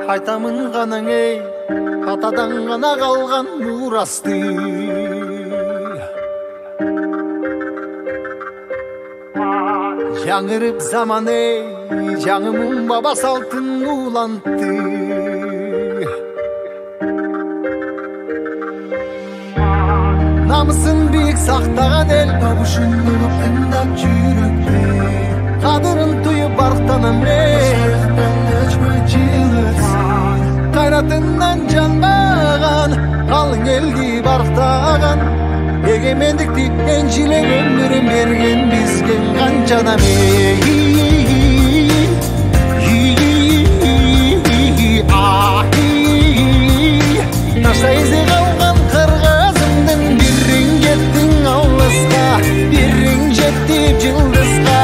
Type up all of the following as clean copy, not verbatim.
Айтамын ғана ей, атадан ғана қалған мұрасты. Жаңырып заман ей, жаңымын баба салтын улантты. Намысын биік сақтаған ел, табышын ұлып тыңдап жүректе. Қадырын тұйып барықтанам ей, қайратынан жанбаған, қалың елді барықтаған. Егемендікті еншілен өмірін берген бізген қаншадам ей. Нашта ізде қалған қырғызымдың бірін жеттің ауызға, бірін жеттіп жылдызға,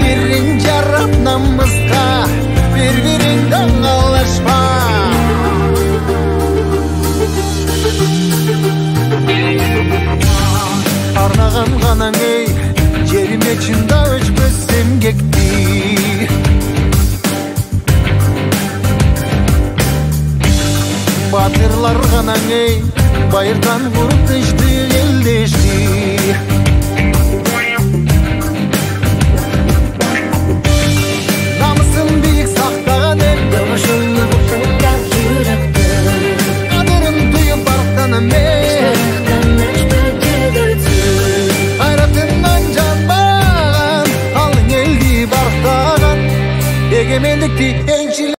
бірін жарап намысқа, бір-біріңді аңғалашпа. Арнаған ғана ей, жеріме чында өшпөссем кекті. Батырлар ғана ей, байырдан құрып тышты елдешті. Намысын биік сақтаған ел, табышын ұлып жүректі. қадырын тұйып барықтанам ей. Егемендікті еншілен